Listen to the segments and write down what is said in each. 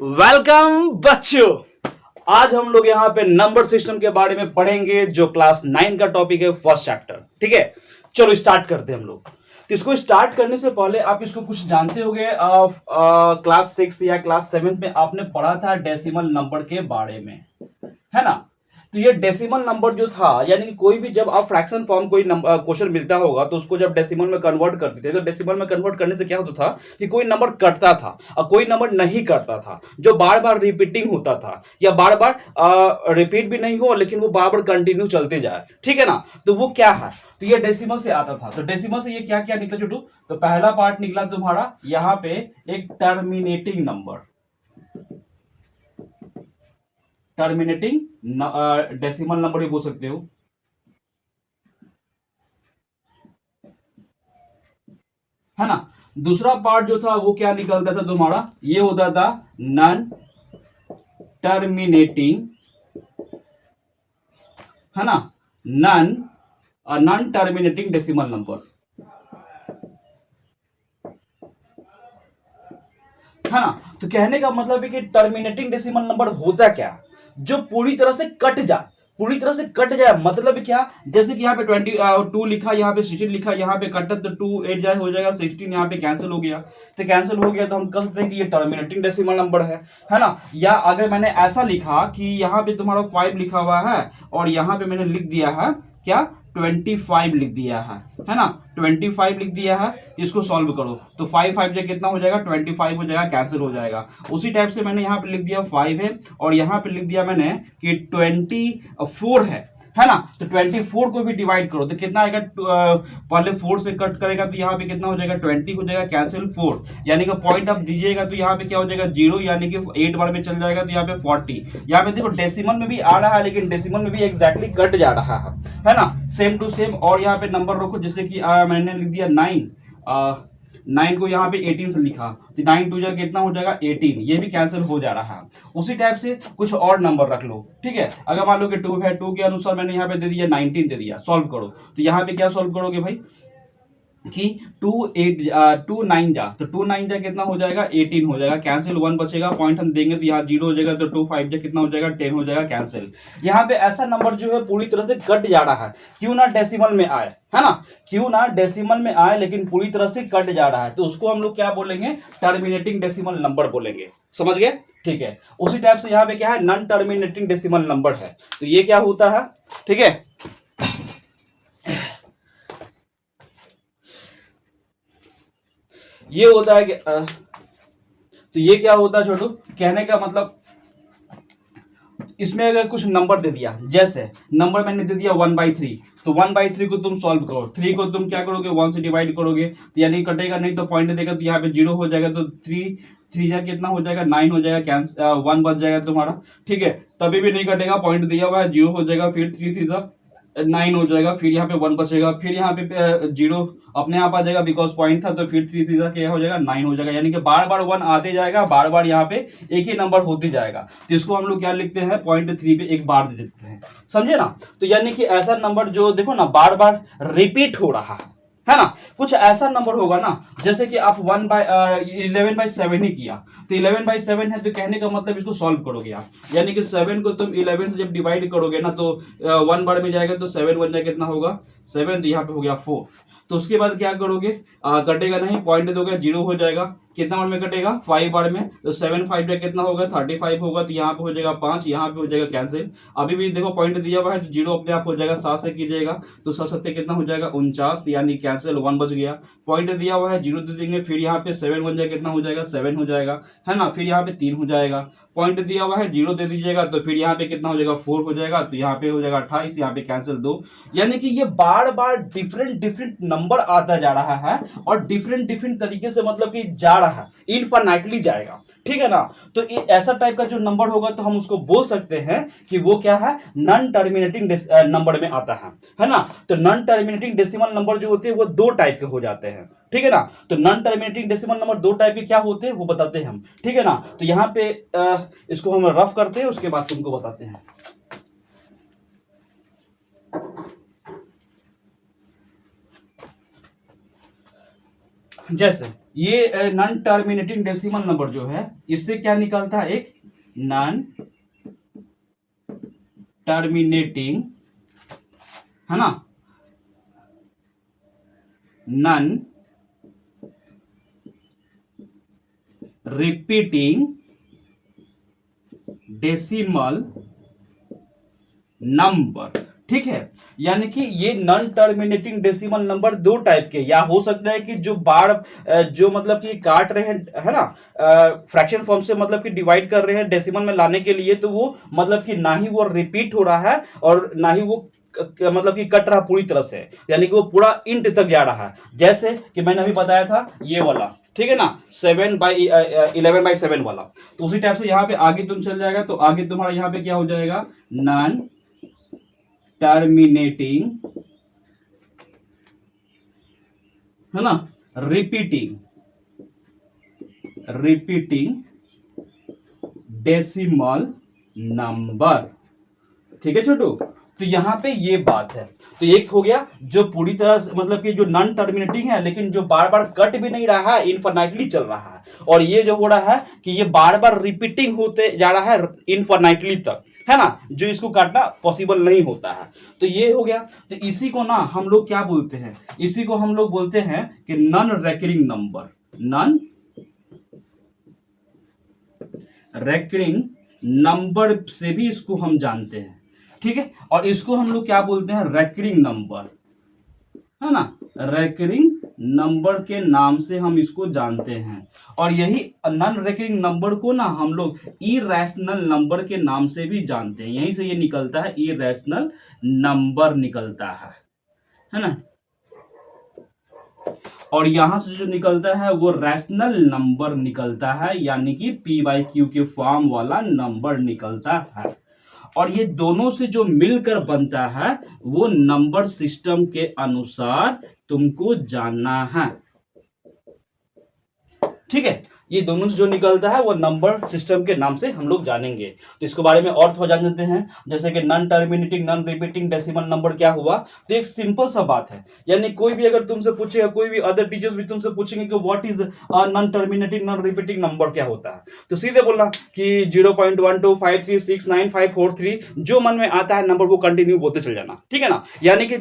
Welcome बच्चों। आज हम लोग यहाँ पे नंबर सिस्टम के बारे में पढ़ेंगे जो क्लास 9 का टॉपिक है, फर्स्ट चैप्टर। ठीक है, चलो स्टार्ट करते हैं हम लोग। तो इसको स्टार्ट करने से पहले आप इसको कुछ जानते होंगे। क्लास 6 या क्लास 7 में आपने पढ़ा था डेसिमल नंबर के बारे में, है ना। तो ये डेसिमल नंबर जो था, यानी कि कोई भी जब आप फ्रैक्शन फॉर्म कोई क्वेश्चन मिलता होगा तो उसको जब डेसिमल में कन्वर्ट करते थे, तो डेसिमल में कन्वर्ट करने से क्या होता था कि कोई नंबर कटता था और कोई नंबर नहीं कटता था, जो बार बार रिपीटिंग होता था या बार बार रिपीट भी नहीं हो लेकिन वो बार बार कंटिन्यू चलते जाए। ठीक है ना, तो वो क्या है, तो ये डेसिमल से आता था। तो डेसिमल से ये क्या क्या निकला छोटू, तो पहला पार्ट निकला तुम्हारा यहाँ पे एक terminating number, terminating decimal number भी बोल सकते हो, है ना। दूसरा पार्ट जो था वो क्या निकलता था तुम्हारा, ये होता था नॉन टर्मिनेटिंग, है ना, non non terminating decimal number, है ना। तो कहने का मतलब है कि टर्मिनेटिंग डेसिमल नंबर होता क्या, जो पूरी तरह से कट जाए, पूरी तरह से कट जाए। मतलब क्या, जैसे कि यहाँ पे 22 लिखा, यहाँ पे 16 लिखा, यहाँ पे कटा तो 2 8 जाए हो जाएगा 16, यहाँ पे कैंसिल हो गया। तो कैंसिल हो गया तो हम कह सकते हैं कि ये टर्मिनेटिंग डेसिमल नंबर है ना। या अगर मैंने ऐसा लिखा कि यहाँ पे तुम्हारा 5 लिखा हुआ है और यहाँ पे मैंने लिख दिया है क्या, 25 लिख दिया है ना, 25 लिख दिया है। इसको सॉल्व करो तो 5 5 जगह कितना हो जाएगा, 25 हो जाएगा, कैंसिल हो जाएगा। उसी टाइप से मैंने यहाँ पे लिख दिया 5 है और यहाँ पे लिख दिया मैंने कि 24 है ना। तो 24 को भी डिवाइड करो तो कितना आएगा, पहले 4 से कट करेगा तो यहाँ पे कितना हो जाएगा, 20 हो जाएगा, कैंसिल 4, यानी कि पॉइंट आप दीजिएगा तो यहाँ पे क्या हो जाएगा 0, यानी कि 8 बार में चल जाएगा तो यहाँ पे 40। यहाँ पे देखो डेसिमल में भी आ रहा है लेकिन डेसिमल में भी एग्जैक्टली कट जा रहा है ना, सेम टू सेम। और यहाँ पे नंबर रखो, जैसे कि मैंने लिख दिया 9, 9 को यहाँ पे 18 से लिखा तो 9 टू जगह कितना हो जाएगा 18, ये भी कैंसिल हो जा रहा है। उसी टाइप से कुछ और नंबर रख लो। ठीक है, अगर मान लो कि 2 है, 2 के अनुसार मैंने यहाँ पे दे दिया 19 दे दिया, सॉल्व करो तो यहाँ पे क्या सॉल्व करोगे भाई कि 2 9 जा, तो 2 9 जा कितना हो जाएगा 18 हो जाएगा, कैंसिल 1 बचेगा, पॉइंट हम देंगे तो यहाँ 0 हो जाएगा, तो 2 5 जा कितना हो जाएगा 10 हो जाएगा, कैंसिल। यहाँ पे ऐसा नंबर जो है पूरी तरह से कट जा रहा है, क्यों ना डेसिमल में आए, है ना, क्यों ना डेसिमल में आए लेकिन पूरी तरह से कट जा रहा है, तो उसको हम लोग क्या बोलेंगे, टर्मिनेटिंग डेसिमल नंबर बोलेंगे। समझ गए, ठीक है। उसी टाइप से यहाँ पे क्या है, नॉन टर्मिनेटिंग डेसिमल नंबर है, तो ये क्या होता है, ठीक है। ये होता है कि तो ये क्या होता है छोटू, कहने का मतलब इसमें अगर कुछ नंबर दे दिया, जैसे नंबर मैंने दे दिया 1/3, तो 1/3 को तुम सॉल्व करो, 3 को तुम क्या करोगे 1 से डिवाइड करोगे तो यानी कटेगा नहीं, तो पॉइंट देगा तो यहाँ पे 0 हो जाएगा, तो 3 3 जा कितना हो जाएगा 9 हो जाएगा, कैंसिल 1 बच जाएगा तुम्हारा। ठीक है, तभी भी नहीं कटेगा, पॉइंट दिया हुआ है 0 हो जाएगा, फिर 3 3 9 हो जाएगा, फिर यहाँ पे 1 बचेगा, फिर यहाँ पे 0 अपने आप आ जाएगा बिकॉज पॉइंट था, तो फिर 3 3 क्या हो जाएगा 9 हो जाएगा, यानी कि बार बार 1 आते जाएगा, बार बार यहाँ पे एक ही नंबर होते जाएगा। तो इसको हम लोग क्या लिखते हैं, पॉइंट 3 पे एक बार दे देते हैं, समझे ना। तो यानी कि ऐसा नंबर जो देखो ना बार बार रिपीट हो रहा है ना। कुछ ऐसा नंबर होगा ना, जैसे कि आप 11/7 ही किया, तो 11/7 है, तो कहने का मतलब इसको सॉल्व करोगे आप, यानी कि 7 को तुम 11 से जब डिवाइड करोगे ना तो 1 बार में जाएगा, तो 7 1 जाएगा कितना होगा 7, तो यहाँ पे हो गया 4। तो उसके बाद क्या करोगे, कटेगा नहीं, पॉइंट दोगे 0 हो जाएगा, कितना बार में कटेगा 5 बार में, तो 7 5 जाए कितना होगा 35 होगा, तो यहाँ पे हो जाएगा 5, यहाँ पे हो जाएगा कैंसिल। अभी भी देखो पॉइंट दिया हुआ है तो 0 अपने आप हो जाएगा, 7 से कीजिएगा तो 7 7 कितना हो जाएगा 49, यानी कैंसिल 1 बच गया। पॉइंट दिया हुआ है 0 दे देंगे, फिर यहाँ पे 7 1 जाए कितना हो जाएगा 7 हो जाएगा, है ना, फिर यहाँ पे 3 हो जाएगा। पॉइंट दिया हुआ है 0 दे दीजिएगा तो फिर यहाँ पे कितना हो जाएगा 4 हो जाएगा, तो यहाँ पे हो जाएगा 28, यहाँ पे कैंसिल 2। यानी कि ये बार बार डिफरेंट डिफरेंट नंबर आता जा रहा है और डिफरेंट डिफरेंट तरीके से मतलब कि जा रहा है, इनफाइनाइटली जाएगा। ठीक है ना, तो ऐसा टाइप का जो नंबर होगा तो हम उसको बोल सकते हैं कि वो क्या है, नॉन टर्मिनेटिंग नंबर में आता है ना। तो नॉन टर्मिनेटिंग डेसिमल नंबर जो होते हैं वो 2 टाइप के हो जाते हैं, ठीक है ना। तो non terminating decimal number 2 type के क्या होते हैं वो बताते हैं हम, ठीक है ना। तो यहाँ पे इसको हम रफ करते हैं, उसके बाद तुमको बताते हैं। जैसे ये नॉन टर्मिनेटिंग डेसिमल नंबर जो है, इससे क्या निकलता है, एक नॉन टर्मिनेटिंग, है ना, नॉन रिपीटिंग डेसिमल नंबर। ठीक है, यानी कि ये नॉन टर्मिनेटिंग डेसिमल नंबर दो टाइप के, या हो सकता है कि जो जो मतलब कि काट रहे हैं, है ना, फ्रैक्शन फॉर्म से मतलब कि डिवाइड कर रहे हैं डेसिमल में लाने के लिए, तो वो मतलब कि ना ही वो रिपीट हो रहा है और ना ही वो मतलब कि कट रहा पूरी तरह से, यानी कि वो पूरा इंट तक जा रहा है। जैसे कि मैंने अभी बताया था ये वाला, ठीक है ना, 7/11/7 वाला, तो उसी टाइप से यहाँ पे आगे तुम चल जाएगा, तो आगे तुम्हारा यहाँ पे क्या हो जाएगा, नॉन टर्मिनेटिंग, है ना, रिपीटिंग डेसिमल नंबर। ठीक है छोटू, तो यहां पे ये बात है। तो एक हो गया जो पूरी तरह से मतलब कि जो नॉन टर्मिनेटिंग है, लेकिन जो बार बार कट भी नहीं रहा है, इनफाइनाइटली चल रहा है, और ये जो हो रहा है कि ये बार बार रिपीटिंग होते जा रहा है इनफाइनाइटली तक, है ना, जो इसको काटना पॉसिबल नहीं होता है। तो ये हो गया। तो इसी को ना हम लोग क्या बोलते हैं, इसी को हम लोग बोलते हैं कि non recurring number, non recurring number से भी इसको हम जानते हैं। ठीक है, और इसको हम लोग क्या बोलते हैं, रेकरिंग नंबर, है ना, रेकरिंग नंबर के नाम से हम इसको जानते हैं। और यही नॉन रेकरिंग नंबर को ना हम लोग इरेशनल नंबर के नाम से भी जानते हैं। यहीं से ये निकलता है, इरेशनल नंबर निकलता है ना, और यहां से जो निकलता है वो रैशनल नंबर निकलता है, यानी कि P/Q के फॉर्म वाला नंबर निकलता है। और ये दोनों से जो मिलकर बनता है वो नंबर सिस्टम के अनुसार तुमको जानना है। ठीक है, ये दोनों से जो निकलता है वो नंबर सिस्टम के नाम से हम लोग जानेंगे। तो इसके बारे में और थोड़ा जान लेते हैं, जैसे कि non terminating non repeating decimal number क्या हुआ। तो एक सिंपल सा बात है, यानी कोई भी अगर तुमसे पूछेगा, कोई भी अदर टीचर्स भी तुमसे पूछेंगे कि what is non terminating non repeating number क्या होता है, तो सीधे बोलना कि 0.1253695543, जो मन में आता है नंबर वो कंटिन्यू बोलते चल जाना। ठीक है ना, यानी कि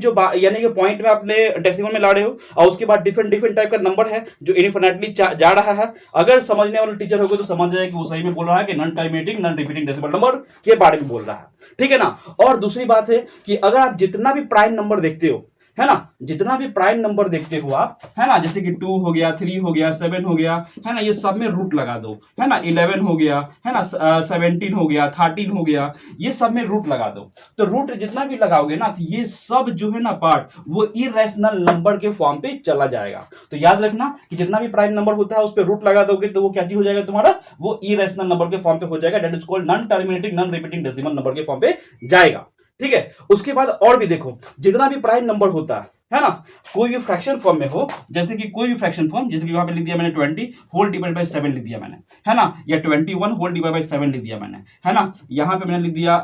पॉइंट में अपने डेसिमल में ला रहे हो और उसके बाद डिफरेंट डिफरेंट टाइप का नंबर है जो इनफिनिटली जा रहा है। अगर समझने वाला टीचर होगा तो समझ जाए कि वो सही में बोल रहा है कि non terminating non repeating decimal number के बारे में बोल रहा है। ठीक है ना, और दूसरी बात है कि अगर आप जितना भी प्राइम नंबर देखते हो, है ना, जितना भी प्राइम नंबर देखते हो आप, है ना, जैसे कि 2 हो गया, 3 हो गया, 7 हो गया, है ना, ये सब में रूट लगा दो, है ना, 11 हो गया, है ना, 17 हो गया, 13 हो गया, ये सब में रूट लगा दो। तो रूट जितना भी लगाओगे ना, तो ये सब जो है ना पार्ट वो इरेशनल नंबर के फॉर्म पे चला जाएगा। तो याद रखना कि जितना भी प्राइम नंबर होता है उस पर रूट लगा दोगे तो वो क्या चीज हो जाएगा तुम्हारा, वो इरेशनल नंबर के फॉर्म पे हो जाएगा, that is called non terminating non repeating decimal number के फॉर्म पे जाएगा। ठीक है, उसके बाद और भी देखो, जितना भी प्राइम नंबर होता है ना, कोई भी फ्रैक्शन फॉर्म में हो, जैसे कि कोई भी फ्रैक्शन फॉर्म, जैसे कि वहां पे लिख दिया मैंने 20 होल डिवाइड बाय 7 लिख दिया मैंने, है ना, या 21 होल डिवाइड बाय 7 लिख दिया मैंने, है ना, यहां पे मैंने लिख दिया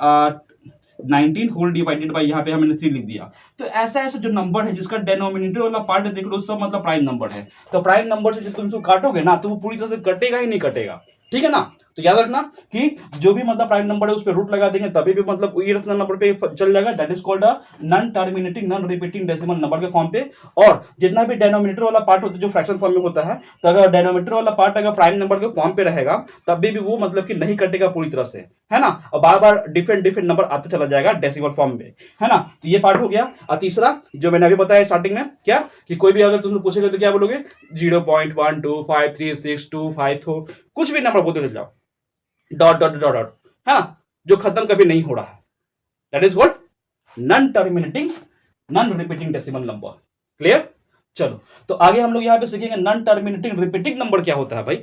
19 होल डिवाइडेड बाय, यहाँ पे हमने 3 लिख दिया। तो ऐसा ऐसा जो नंबर है जिसका डेनोमिनेटर वाला पार्ट देख लो, सब मतलब प्राइम नंबर है। तो प्राइम नंबर से जब तुम इसको काटोगे ना, तो वो पूरी तरह से कटेगा ही नहीं कटेगा। ठीक है ना, तो याद रखना कि जो भी मतलब प्राइम नंबर है उस पर रूट लगा देंगे तभी भी मतलब इरेशनल नंबर पे चल जाएगा, that is called a non terminating non repeating decimal number के फॉर्म पे। और जितना भी डेनोमिनेटर वाला पार्ट होता है जो फ्रैक्शन फॉर्म में होता है, तो अगर डेनोमिनेटर वाला पार्ट अगर प्राइम नंबर के फॉर्म पे रहेगा तभी भी वो मतलब कि नहीं कटेगा पूरी तरह से, है ना, और बार बार डिफरेंट डिफरेंट नंबर आते चला जाएगा डेसिमल फॉर्म में, है ना। तो ये पार्ट हो गया। और तीसरा जो मैंने अभी बताया स्टार्टिंग में, क्या कि कोई भी अगर तुमसे पूछेगा तो क्या बोलोगे, 0.12536254 कुछ भी नंबर बोलते चल जाओ, डॉट डॉट डॉट डॉट, है ना, जो खत्म कभी नहीं हो रहा है, that is what non terminating non repeating decimal number. Clear. चलो तो आगे हम लोग यहां पे सीखेंगे नॉन टर्मिनेटिंग रिपीटिंग नंबर क्या होता है भाई।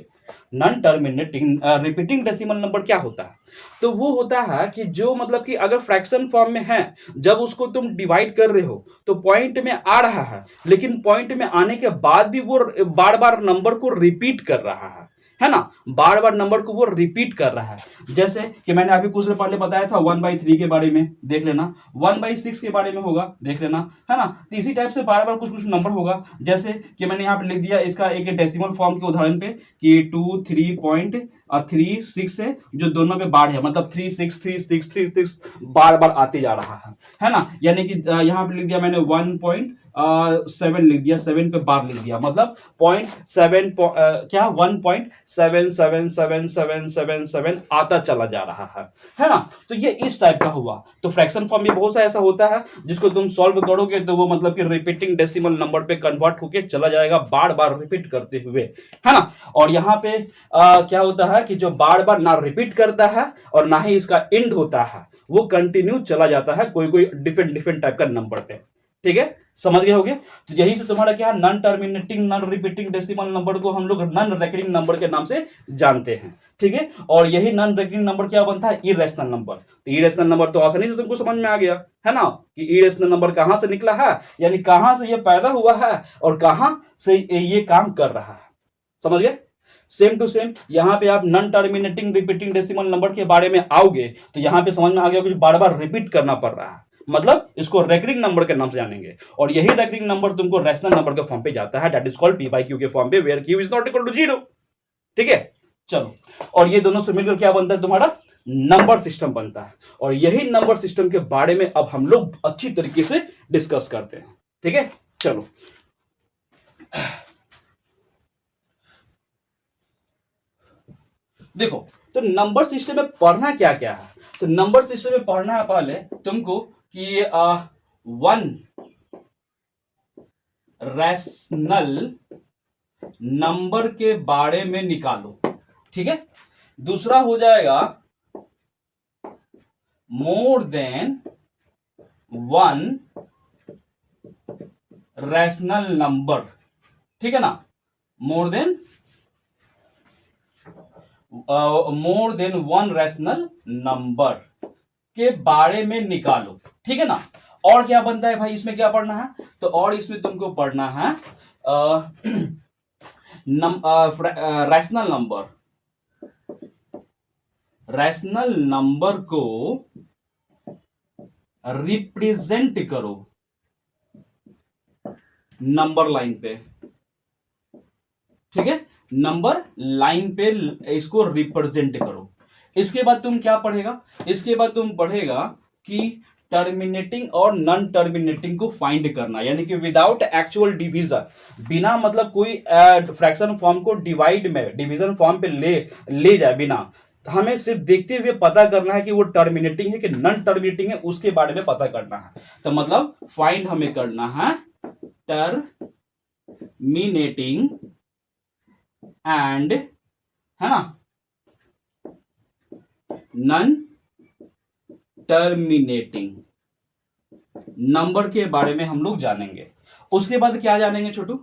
Non terminating repeating decimal number क्या होता है, तो वो होता है कि जो मतलब कि अगर फ्रैक्शन फॉर्म में है, जब उसको तुम डिवाइड कर रहे हो तो पॉइंट में आ रहा है, लेकिन पॉइंट में आने के बाद भी वो बार बार नंबर को रिपीट कर रहा है, है ना, बार बार नंबर को वो रिपीट कर रहा है। जैसे कि मैंने अभी कुछ देर पहले बताया था 1/3 के बारे में, देख लेना, 1/6 के बारे में होगा, देख लेना, है ना। तो इसी टाइप से बार बार कुछ कुछ नंबर होगा। जैसे कि मैंने यहाँ पे लिख दिया इसका एक डेसिमल फॉर्म के उदाहरण पे कि 23.36 है, जो दोनों पे बार है, मतलब 363636 बार बार आते जा रहा है ना। यानी कि यहाँ पे लिख दिया मैंने 1.7 लिख दिया, 7 पे बार लिख दिया, मतलब 0.7 क्या 1.7777777 आता चला जा रहा है ना। तो ये इस टाइप का हुआ। तो फ्रैक्शन फॉर्म में बहुत सा ऐसा होता है जिसको तुम सॉल्व करोगे तो वो मतलब कि रिपीटिंग डेसिमल नंबर पे कन्वर्ट होके चला जाएगा, बार बार रिपीट करते हुए, है ना। और यहाँ पे क्या होता है कि जो बार बार ना रिपीट करता है और ना ही इसका एंड होता है, वो कंटिन्यू चला जाता है कोई कोई डिफरेंट डिफरेंट टाइप का नंबर पे। ठीक है, समझ गए होगे। तो यही से तुम्हारा क्या, non terminating non repeating decimal number को हम लोग नॉन रेकरिंग नंबर के नाम से जानते हैं। ठीक है, और यही नॉन रेकरिंग नंबर क्या बनता है, इरेशनल नंबर। तो इरेशनल नंबर तो आसानी से तुमको समझ में आ गया है ना, कि इरेशनल नंबर कहां से निकला है, यानी कहां से ये पैदा हुआ है और कहां से ये काम कर रहा है। समझ गए। सेम टू सेम यहां पे आप non terminating repeating decimal number के बारे में आओगे तो यहां पे समझ में आ गया कि बार बार रिपीट करना पड़ रहा है, मतलब इसको रेकरिंग नंबर के नाम से जानेंगे। और यही रेकरिंग नंबर तुमको रैशनल नंबर के फॉर्म पे जाता है, that is called p by q के फॉर्म पे, where q is not equal to 0। ठीक है, चलो, और ये दोनों से मिलकर क्या बनता है, तुम्हारा नंबर सिस्टम बनता है। और यही नंबर सिस्टम के बारे में अब हम लोग अच्छी तरीके से डिस्कस करते हैं। ठीक है, चलो, देखो, तो नंबर सिस्टम में पढ़ना क्या क्या है। तो नंबर सिस्टम में पढ़ना है पहले तुमको कि वन रैशनल नंबर के बारे में निकालो। ठीक है, दूसरा हो जाएगा more than one rational number. ठीक है ना, more than one rational number के बारे में निकालो। ठीक है ना। और क्या बनता है भाई, इसमें क्या पढ़ना है, तो और इसमें तुमको पढ़ना है रैशनल नंबर। रैशनल नंबर को रिप्रेजेंट करो नंबर लाइन पे। ठीक है, नंबर लाइन पे इसको रिप्रेजेंट करो। इसके बाद तुम क्या पढ़ेगा, इसके बाद तुम पढ़ेगा कि टर्मिनेटिंग और नॉन टर्मिनेटिंग को फाइंड करना, यानी कि विदाउट एक्चुअल डिवीजन, बिना मतलब कोई फ्रैक्शन फॉर्म को डिवीजन फॉर्म पे ले जाए बिना, हमें सिर्फ देखते हुए पता करना है कि वो टर्मिनेटिंग है कि नॉन टर्मिनेटिंग है, उसके बारे में पता करना है। तो मतलब फाइंड हमें करना है टर्मिनेटिंग एंड, है ना, नॉन टर्मिनेटिंग नंबर के बारे में हम लोग जानेंगे। उसके बाद क्या जानेंगे छोटू,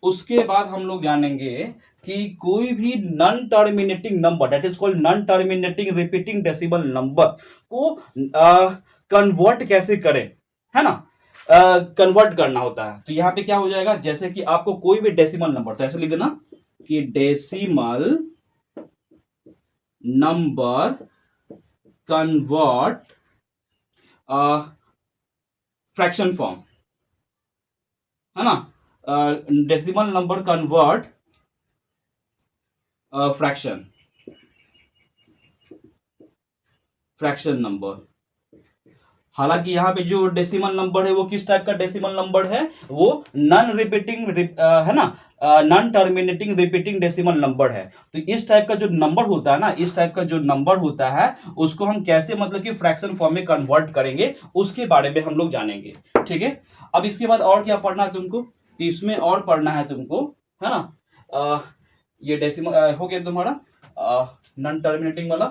उसके बाद हम लोग जानेंगे कि कोई भी non terminating number, that is called non terminating repeating decimal number को कन्वर्ट कैसे करें, है ना, कन्वर्ट करना होता है। तो यहां पे क्या हो जाएगा, जैसे कि आपको कोई भी डेसिमल नंबर, तो ऐसे लिख देना कि decimal number convert fraction form, है ना, decimal number convert fraction number. हालांकि यहाँ पे जो डेसिमल नंबर है वो किस टाइप का डेसिमल नंबर है, वो नॉन रिपीटिंग है ना, non terminating repeating decimal number है। तो इस टाइप का जो नंबर होता है ना, इस टाइप का जो नंबर होता है उसको हम कैसे मतलब कि फ्रैक्शन फॉर्म में कन्वर्ट करेंगे, उसके बारे में हम लोग जानेंगे। ठीक है, अब इसके बाद और क्या पढ़ना है तुमको, तो इसमें और पढ़ना है तुमको, है ना, ये डेसिमल हो गया तुम्हारा नॉन टर्मिनेटिंग वाला,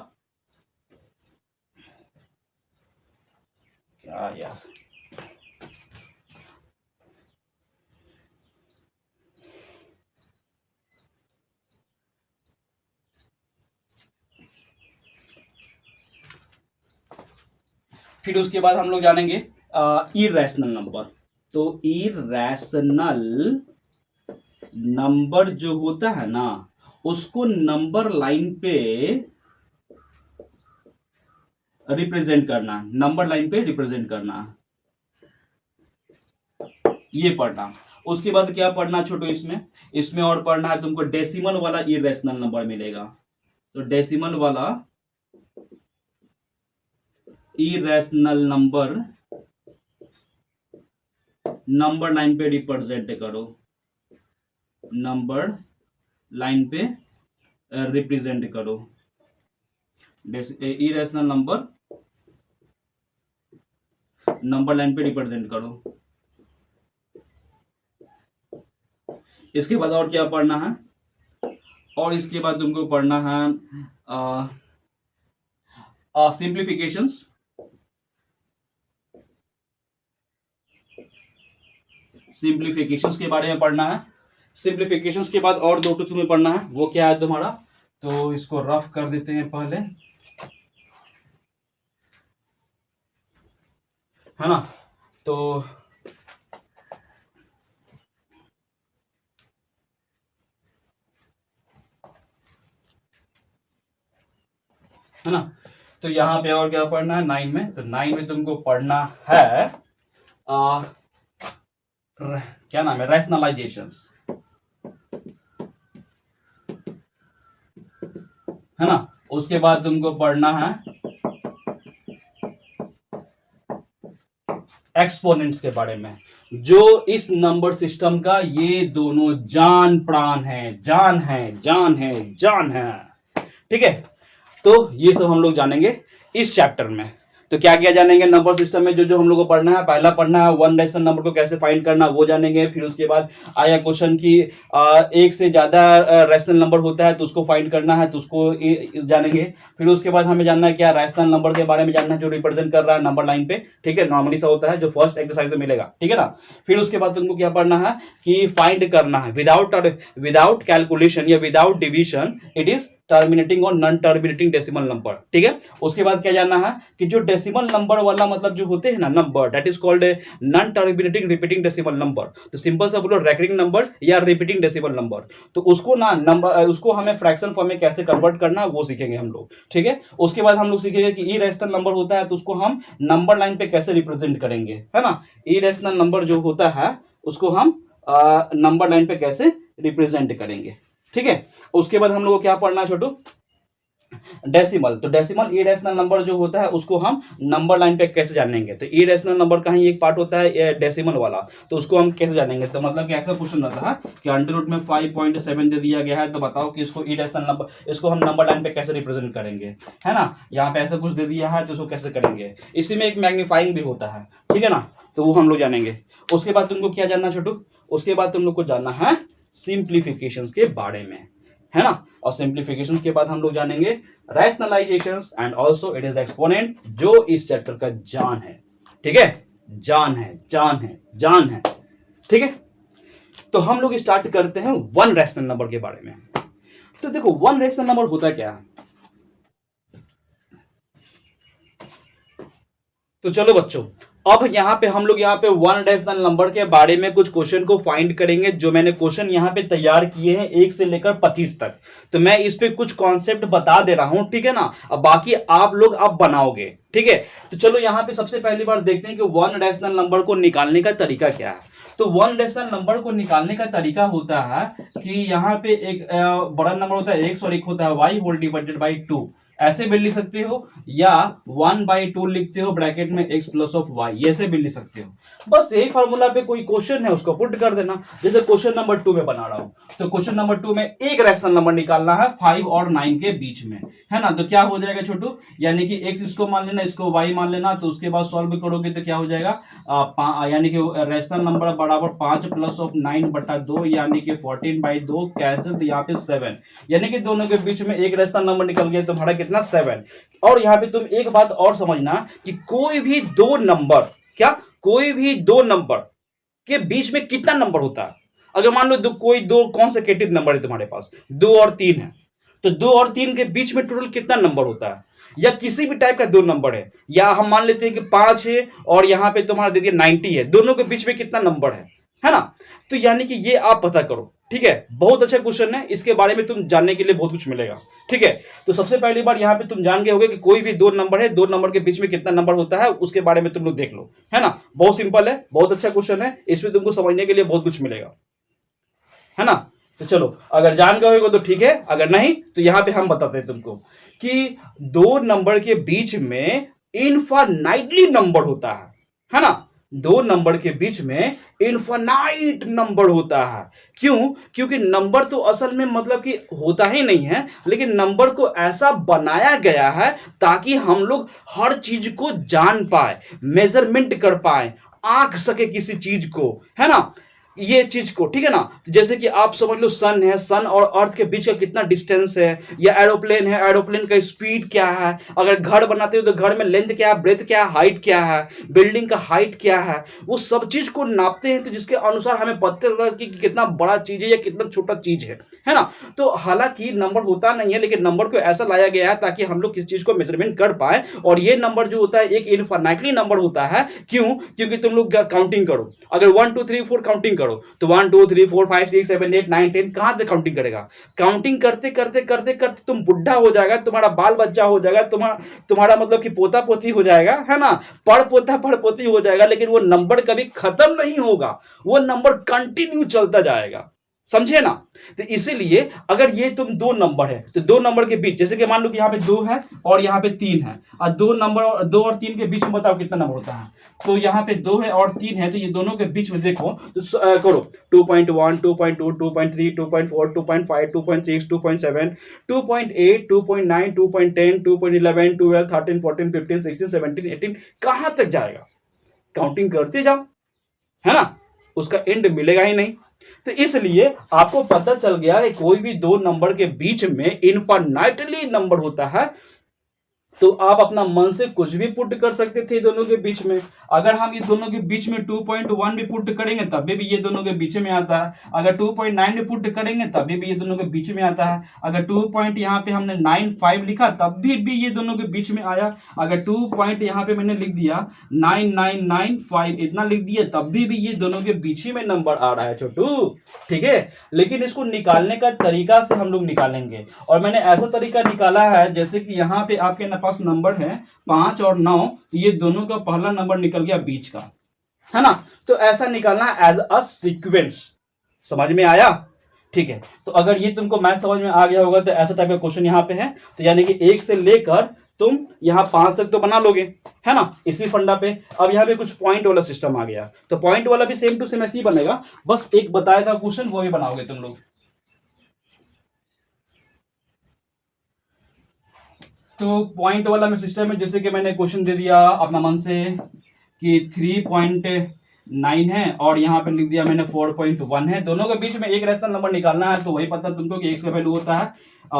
क्या यार, फिर उसके बाद हम लोग जानेंगे इरेशनल नंबर। तो इरेशनल नंबर जो होता है ना, उसको नंबर लाइन पे रिप्रेजेंट करना, नंबर लाइन पे रिप्रेजेंट करना, ये पढ़ना। उसके बाद क्या पढ़ना छोटो, इसमें और पढ़ना है तुमको डेसिमल वाला इरेशनल नंबर मिलेगा। तो डेसिमल वाला इरेशनल नंबर नंबर लाइन पे रिप्रेजेंट करो, नंबर लाइन पे रिप्रेजेंट करो, इरेशनल नंबर नंबर लाइन पे रिप्रेजेंट करो। इसके बाद और क्या पढ़ना है, और इसके बाद तुमको पढ़ना है सिंप्लीफिकेशंस, सिंप्लीफिकेशंस के बारे में पढ़ना है। सिंप्लीफिकेशंस के बाद और दो टू तुम्हें पढ़ना है, वो क्या है तुम्हारा, तो इसको रफ कर देते हैं पहले, है ना। तो है ना, तो यहां पे और क्या पढ़ना है 9 में, तो 9 में तुमको पढ़ना है क्या नाम है, रैशनलाइजेशंस, है ना। उसके बाद तुमको पढ़ना है एक्सपोनेंट्स के बारे में, जो इस नंबर सिस्टम का ये दोनों जान प्राण है, जान है, जान है, जान है, ठीक है। तो ये सब हम लोग जानेंगे इस चैप्टर में। तो क्या क्या जानेंगे नंबर सिस्टम में, जो जो हम लोग को पढ़ना है, पहला पढ़ना है वन रैशनल नंबर को कैसे फाइंड करना वो जानेंगे। फिर उसके बाद आया क्वेश्चन की एक से ज्यादा रैशनल नंबर होता है तो उसको फाइंड करना है, तो उसको जानेंगे। फिर उसके बाद हमें जानना है क्या रैशनल नंबर के बारे में जानना है जो रिप्रेजेंट कर रहा है नंबर लाइन पे, ठीक है, नॉर्मली सा होता है जो फर्स्ट एक्सरसाइज में मिलेगा, ठीक है ना। फिर उसके बाद तुमको क्या पढ़ना है कि फाइंड करना है विदाउट कैलकुलेशन या without division it is terminating और नॉन टर्मिनेटिंग डेसिमल नंबर, ठीक है। उसके बाद क्या जानना है कि जो डेसिमल नंबर वाला मतलब जो होते हैं ना number, that is called non terminating repeating decimal number. तो सिंपल सा बोलो रेकरिंग नंबर या रिपीटिंग डेसिमल नंबर, तो उसको ना नंबर उसको हमें फ्रैक्शन फॉर्म में कैसे कन्वर्ट करना वो सीखेंगे हम लोग, ठीक है। उसके बाद हम लोग सीखेंगे कि इरेशनल नंबर होता है तो उसको हम नंबर लाइन पे कैसे रिप्रेजेंट करेंगे, है ना। इरेशनल नंबर जो होता है उसको हम नंबर लाइन पे कैसे रिप्रेजेंट करेंगे, ठीक है। उसके बाद हम लोग को क्या पढ़ना है छोटू, डेसिमल। तो डेसिमल इरेशनल नंबर जो होता है उसको हम नंबर लाइन पे कैसे जानेंगे, तो इरेशनल नंबर का ही एक पार्ट होता है डेसिमल वाला, तो उसको हम कैसे जानेंगे। तो मतलब कि ऐसा क्वेश्चन रहता है कि अंडर रूट में 5.7 दे दिया गया है, तो बताओ कि इसको इरेशनल नंबर, इसको हम नंबर लाइन पे कैसे रिप्रेजेंट करेंगे, है ना। यहाँ पे ऐसा कुछ दे दिया है तो उसको कैसे करेंगे, इसी में एक मैग्नीफाइंग भी होता है, ठीक है ना, तो वो हम लोग जानेंगे। उसके बाद तुमको क्या जानना छोटू, उसके बाद तुम लोग को जानना है सिंप्लीफिकेशंस के बारे में, है ना। और सिंप्लीफिकेशंस के बाद हम लोग जानेंगे rationalisations and also it is exponent, जो इस चैप्टर का जान है, ठीक है, जान है, जान है, जान है, ठीक है। तो हम लोग स्टार्ट करते हैं वन रैशनल नंबर के बारे में। तो देखो वन रैशनल नंबर होता क्या है, तो चलो बच्चों अब यहाँ पे हम लोग यहाँ पे वन रैशनल नंबर के बारे में कुछ क्वेश्चन को फाइंड करेंगे, जो मैंने क्वेश्चन यहाँ पे तैयार किए हैं 1 से लेकर 25 तक। तो मैं इस पे कुछ कॉन्सेप्ट बता दे रहा हूं, ठीक है ना, अब बाकी आप लोग अब बनाओगे, ठीक है। तो चलो यहाँ पे सबसे पहली बार देखते हैं कि वन रैशनल नंबर को निकालने का तरीका क्या है। तो वन रैशनल नंबर को निकालने का तरीका होता है कि यहाँ पे एक बड़ा नंबर होता है x और एक होता है y होल डिवाइडेड बाई 2, ऐसे भी लिख सकते हो, या 1/2 लिखते हो ब्रैकेट में x प्लस ऑफ y, ऐसे भी लिख सकते हो। बस यही फॉर्मूला पे कोई क्वेश्चन है उसको पुट कर देना। जैसे क्वेश्चन नंबर 2 में बना रहा हूं, तो क्वेश्चन नंबर 2 में एक रैशनल नंबर निकालना है 5 और 9 के बीच में, है ना। तो क्या हो जाएगा छोटू, यानी कि x इसको मान लेना, इसको y मान लेना, तो उसके बाद सॉल्व करोगे तो क्या हो जाएगा, यानी कि रैशनल नंबर बराबर 5 प्लस ऑफ 9/2 यानी कि 14/2 कैंसिल, तो यहाँ पे 7, यानी कि दोनों के बीच में एक रैशनल नंबर निकल गया, तुम्हारा कितना 7। और यहाँ पे तुम एक बात और समझना कि कोई भी दो नंबर, क्या कोई भी दो नंबर के बीच में कितना नंबर होता है। अगर मान लो कोई दो कॉन्सेक्यूटिव नंबर है तुम्हारे पास, 2 और 3 है, तो 2 और 3 के बीच में टोटल कितना नंबर होता है। या किसी भी टाइप का दो नंबर है, या हम मान लेते हैं कि 5 है और यहां पे तुम्हारा दे दिया 90 है, दोनों के बीच में कितना नंबर है, है ना। तो यानी कि ये आप पता करो, ठीक है। बहुत अच्छा क्वेश्चन है, इसके बारे में तुम जानने के लिए बहुत कुछ मिलेगा, ठीक है। तो सबसे पहली बार यहाँ पे तुम जान गए होगे कि कोई भी दो नंबर है, दो नंबर के बीच में कितना नंबर होता है उसके बारे में तुम लोग देख लो, है ना। बहुत सिंपल है, बहुत अच्छा क्वेश्चन है, इसमें तुमको समझने के लिए बहुत कुछ मिलेगा, है ना। तो चलो, अगर जान गए हो तो ठीक है, अगर नहीं तो यहां पे हम बताते हैं तुमको कि दो नंबर के बीच में इनफाइनाइटली नंबर होता है ना। दो नंबर के बीच में इनफाइनाइट नंबर होता है। क्यों? क्योंकि नंबर तो असल में मतलब कि होता ही नहीं है, लेकिन नंबर को ऐसा बनाया गया है ताकि हम लोग हर चीज को जान पाए, मेजरमेंट कर पाए, आंक सके किसी चीज को, है ना, ये चीज को, ठीक है ना। तो जैसे कि आप समझ लो सन है, सन और अर्थ के बीच का कितना डिस्टेंस है, या एरोप्लेन है, एरोप्लेन का स्पीड क्या है, अगर घर बनाते हो तो घर में लेंथ क्या है, ब्रेथ क्या है, हाइट क्या है, बिल्डिंग का हाइट क्या है, वो सब चीज को नापते हैं। तो जिसके अनुसार हमें पता चलता है कि कितना बड़ा चीज है या कितना छोटा चीज है ना। तो हालांकि नंबर होता नहीं है, लेकिन नंबर को ऐसा लाया गया है ताकि हम लोग किसी चीज को मेजरमेंट कर पाए। और ये नंबर जो होता है एक इनफाइनाइटली नंबर होता है। क्यों? क्योंकि तुम लोग काउंटिंग करो, अगर 1 2 3 4 काउंटिंग करो तो 1 2 3 4 5 6 7 8 9 10 कहां तक काउंटिंग करेगा। काउंटिंग करते करते करते करते तुम बुढ़ा हो जाएगा, तुम्हारा बाल बच्चा हो जाएगा, तुम्हारा मतलब कि पोता पोती हो जाएगा, है ना, पड़ पोता पड़ पोती हो जाएगा, लेकिन वो नंबर कभी खत्म नहीं होगा, वो नंबर कंटिन्यू चलता जाएगा, समझे ना। तो इसीलिए अगर ये तुम दो नंबर है तो दो नंबर के बीच, जैसे कि मान लो कि यहाँ पे 2 है और यहाँ पे 3 है, और दो नंबर 2 और 3 के बीच में बताओ कितना नंबर होता है। तो यहाँ पे 2 है और 3 है, तो ये दोनों के बीच में देखो तो करो 2.1 2.2 2.3 2.4 2.5 2.6 2.7 2.8 2.9 2.10 2.11 12 13 14 15 16 17 18 कहां तक जाएगा, काउंटिंग करते जाओ, है ना, उसका एंड मिलेगा ही नहीं। तो इसलिए आपको पता चल गया है कोई भी दो नंबर के बीच में इनफाइनाइटली नंबर होता है, तो आप अपना मन से कुछ भी पुट कर सकते थे दोनों के बीच में। अगर हम ये दोनों के बीच में 2.1 भी पुट करेंगे तब भी ये दोनों के बीच में आता है, अगर 2.9 भी पुट करेंगे तब भी ये दोनों के बीच में आता है, अगर 2 पॉइंट यहाँ पे हमने 95 लिखा तब भी ये दोनों के बीच में आया, अगर 2 पॉइंट यहाँ पे मैंने लिख दिया 9995 इतना लिख दिया तब भी ये दोनों के बीच ही में नंबर आ रहा है छोटू, ठीक है। लेकिन इसको निकालने का तरीका से हम लोग निकालेंगे, और मैंने ऐसा तरीका निकाला है जैसे कि यहाँ पे आपके पास नंबर है 5 और 9, तो ये दोनों का पहला नंबर निकल गया बीच का, है ना। तो ऐसा निकालना एज अ सीक्वेंस, समझ में आया, ठीक है। तो अगर ये तुमको मैथ समझ में आ गया होगा तो ऐसा टाइप का क्वेश्चन यहाँ पे है, तो यानी कि 1 से लेकर तुम यहाँ 5 तक तो बना लोगे, है ना, इसी फंडा पे। अब यहाँ पे कुछ पॉइंट वाला सिस्टम आ गया, तो पॉइंट वाला भी सेम टू सेम ऐसे ही बनेगा, बस एक बताया था क्वेश्चन वो भी बनाओगे तुम लोग। तो पॉइंट वाला में सिस्टम है, जैसे कि मैंने क्वेश्चन दे दिया अपना मन से कि 3.9 है और यहाँ पे लिख दिया मैंने 4.1 है, दोनों के बीच में एक रेशनल नंबर निकालना है। तो वही पता तुमको कि एक्स का वैल्यू होता है,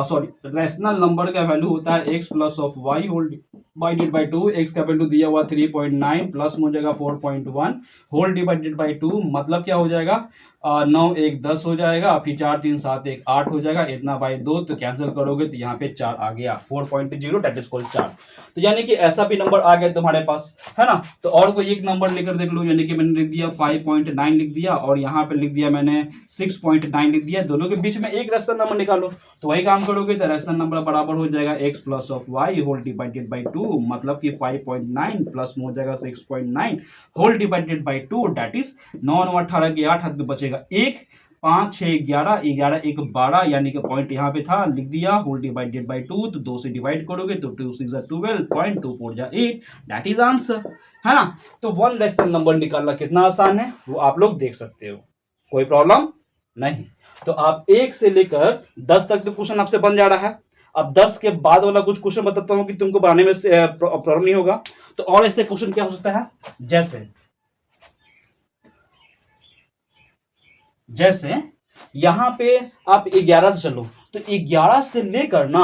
सॉरी रेशनल नंबर का वैल्यू होता है x plus of y whole divided by 2। X का वैल्यू दिया हुआ 3.9 प्लस में हो जाएगा 4.1 होल डिवाइडेड बाई 2, मतलब क्या हो जाएगा 9 1 10 हो जाएगा, फिर 4 3 7 1 8 हो जाएगा, इतना बाई 2 तो कैंसिल करोगे तो यहाँ पे 4 आ गया, 4.0 दैट इज कॉल्ड 4। तो यानी कि ऐसा भी नंबर आ गया तुम्हारे पास, है ना। तो और कोई एक नंबर लेकर देख लो, यानी कि मैंने लिख दिया 5.9 लिख दिया और यहाँ पे लिख दिया मैंने 6.9 लिख दिया, दोनों के बीच में एक रेशनल नंबर निकालो। तो वही काम करोगे तो रेशनल नंबर बराबर हो जाएगा x plus of y whole divided by 2, मतलब कि 5.9 प्लस में हो जाएगा 6.9 whole divided by 2, that is 9 9 18 के 8 हाथ में बचेगा 1, 5 6 11 11 1 12, यानी कि पॉइंट यहाँ पे था लिख दिया होल डिवाइडेड बाई 2, तो 2 से डिवाइड करोगे तो 2 6 12 0.2 4 8, दैट इज आंसर, है ना। तो वन रेशनल नंबर निकालना कितना आसान है वो आप लोग देख सकते हो, कोई प्रॉब्लम नहीं। तो आप 1 से लेकर 10 तक तो क्वेश्चन आपसे बन जा रहा है। अब 10 के बाद वाला कुछ क्वेश्चन बताता हूं कि तुमको बनाने में प्रॉब्लम नहीं होगा। तो और ऐसे क्वेश्चन क्या हो सकता है, जैसे यहां पे आप 11 से चलो, तो 11 से लेकर ना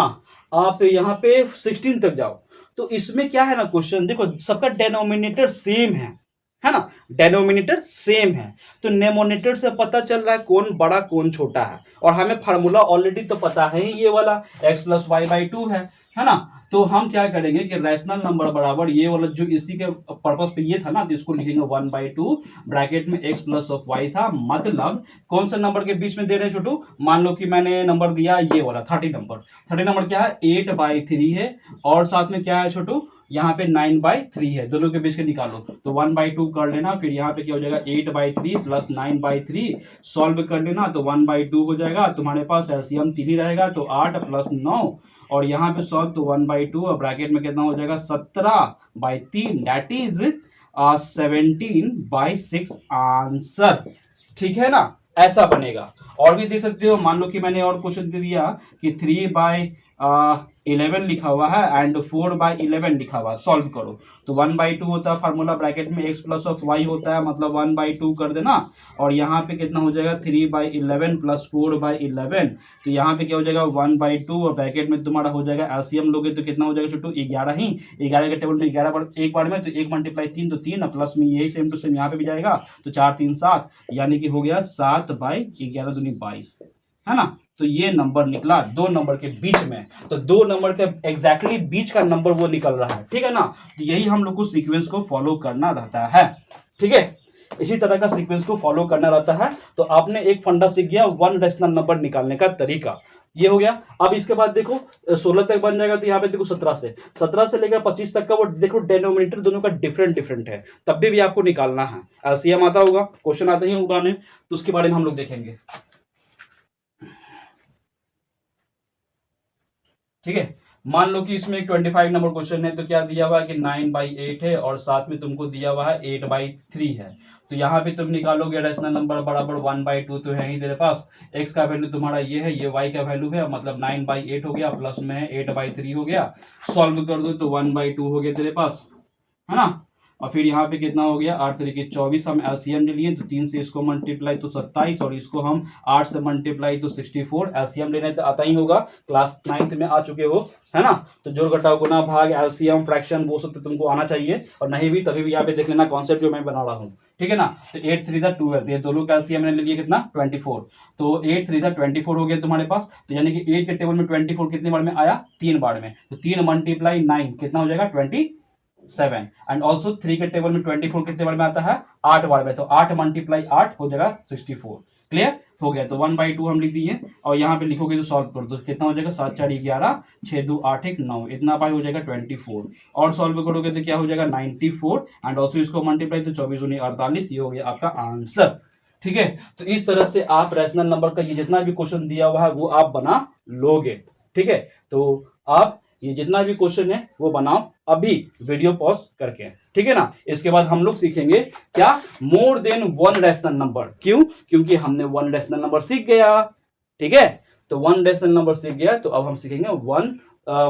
आप यहां पे 16 तक जाओ, तो इसमें क्या है ना क्वेश्चन देखो सबका डेनोमिनेटर सेम है ना, डेनोमिनेटर सेम है, तो नेमोनेटर से पता चल रहा है कौन बड़ा कौन छोटा है, और हमें फार्मूला ऑलरेडी तो पता है ही, ये वाला x प्लस वाई बाई 2 है, है ना। तो हम क्या करेंगे कि रैशनल नंबर बराबर ये वाला जो इसी के पर्पस पे ये था ना, तो इसको लिखेंगे 1/2 ब्रैकेट में x प्लस ऑफ वाई था। मतलब कौन सा नंबर के बीच में दे रहे हैं छोटू, मान लो कि मैंने नंबर दिया ये वाला 30 नंबर। 30 नंबर क्या है, 8/3 है, और साथ में क्या है छोटू, यहाँ पे 9/3 है, दोनों के बीच के निकालो तो 1/2 कर लेना, फिर यहाँ पे क्या हो जाएगा 8/3 प्लस 9/3 सॉल्व कर लेना तो 1/2 हो जाएगा। तुम्हारे पास एलसीएम 3 ही रहेगा तो 8 प्लस 9, और यहाँ पे सॉल्व तो 1/2 और ब्रैकेट में कितना हो जाएगा 17/3 दैट इज 17/6 आंसर। ठीक है ना, ऐसा बनेगा। और भी दे सकते हो, मान लो कि मैंने और क्वेश्चन दे दिया कि 3/11 लिखा हुआ है एंड 4/11 लिखा हुआ है, सॉल्व करो तो 1/2 होता है फार्मूला, ब्रैकेट में x प्लस ऑफ y होता है, मतलब 1/2 कर देना, और यहाँ पे कितना हो जाएगा 3/11 प्लस 4/11, तो यहाँ पे क्या हो जाएगा 1/2 और ब्रैकेट में तुम्हारा हो जाएगा एलसीएम लोगे तो कितना हो जाएगा छोटू 11 ही, 11 के टेबल में 11 बार एक बार में, तो 1 मल्टीप्लाई 3 तो 3, प्लस में यही सेम टू सेम यहाँ पे भी जाएगा तो 4 3 7, यानी कि हो गया 7/11 दूनी 22, है ना। तो ये नंबर निकला दो नंबर के बीच में, तो दो नंबर के एग्जैक्टली बीच का नंबर वो निकल रहा है, ठीक है ना। तो यही हम लोग को सीक्वेंस को फॉलो करना रहता है, ठीक है, इसी तरह का सीक्वेंस को फॉलो करना रहता है। तो आपने एक फंडा सीख गया वन रेशनल नंबर निकालने का तरीका, ये हो गया। अब इसके बाद देखो 16 तक बन जाएगा, तो यहाँ पे देखो 17 से लेकर 25 तक का वो देखो डेनोमिनेटर दोनों का डिफरेंट है, तब भी आपको निकालना है। एलसीएम आता होगा, क्वेश्चन आता ही होगा, तो उसके बारे में हम लोग देखेंगे, ठीक है। मान लो कि इसमें 25 नंबर क्वेश्चन है, तो क्या दिया हुआ है कि 9/8 है और साथ में तुमको दिया हुआ है 8/3 है, तो यहाँ पे तुम निकालोगे रेशनल नंबर बराबर 1/2 तो है ही तेरे पास, x का वैल्यू तुम्हारा ये है, ये y का वैल्यू है, मतलब 9/8 हो गया, प्लस में 8/3 हो गया, सॉल्व कर दो तो 1/2 हो गया तेरे पास, है ना। और फिर यहाँ पे कितना हो गया 8 3 24, हम एलसीएम ले लिए तो 3 से इसको मल्टीप्लाई तो 27, और इसको हम 8 से मल्टीप्लाई तो 64, एलसीएम लेने तो आता ही होगा, क्लास 9th में आ चुके हो, है ना। तो जोड़ घटाव गुना भाग एलसीएम फ्रैक्शन वो सब तो तुमको आना चाहिए, और नहीं भी तभी भी यहाँ पे देख लेना कॉन्सेप्ट जो मैं बना रहा हूँ, ठीक है ना। तो 8 3 12, ये दोनों का एलसीएम मैंने ले लिया कितना 24, तो 8 3 24 हो गया तुम्हारे पास, तो यानी कि 8 के टेबल में 24 कितने बार में आया 3 बार में, तो 3 मल्टीप्लाई 9 कितना हो जाएगा 27, एंड ऑल्सो 3 के टेबल में 24 कितने बार में आता है 8 बार में, तो 8 मल्टीप्लाई 8 हो जाएगा 64, क्लियर हो गया। तो 1/2 हम लिख दिए, और यहाँ पे लिखोगे तो सॉल्व कर दो कितना हो जाएगा 7 4 11 6 2 8 1 9, इतना पाई हो जाएगा 24, और सॉल्व करोगे तो क्या हो जाएगा 94, एंड ऑल्सो इसको मल्टीप्लाई तो 24 दूनी 48, ये हो गया आपका आंसर, ठीक है। तो इस तरह से आप रैशनल नंबर का ये जितना भी क्वेश्चन दिया हुआ है वो आप बना लोगे, ठीक है। तो आप ये जितना भी क्वेश्चन है वो बनाओ अभी वीडियो पॉज करके, ठीक है ना। इसके बाद हम लोग सीखेंगे क्या, more than one rational number, क्यों, क्योंकि हमने वन रैशनल नंबर सीख गया, ठीक है। तो वन रैशनल नंबर सीख गया, तो अब हम सीखेंगे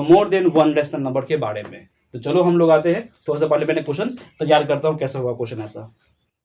more than one rational number के बारे में। तो चलो हम लोग आते हैं, थोड़ा सा पहले मैंने क्वेश्चन तैयार करता हूं कैसा होगा क्वेश्चन ऐसा।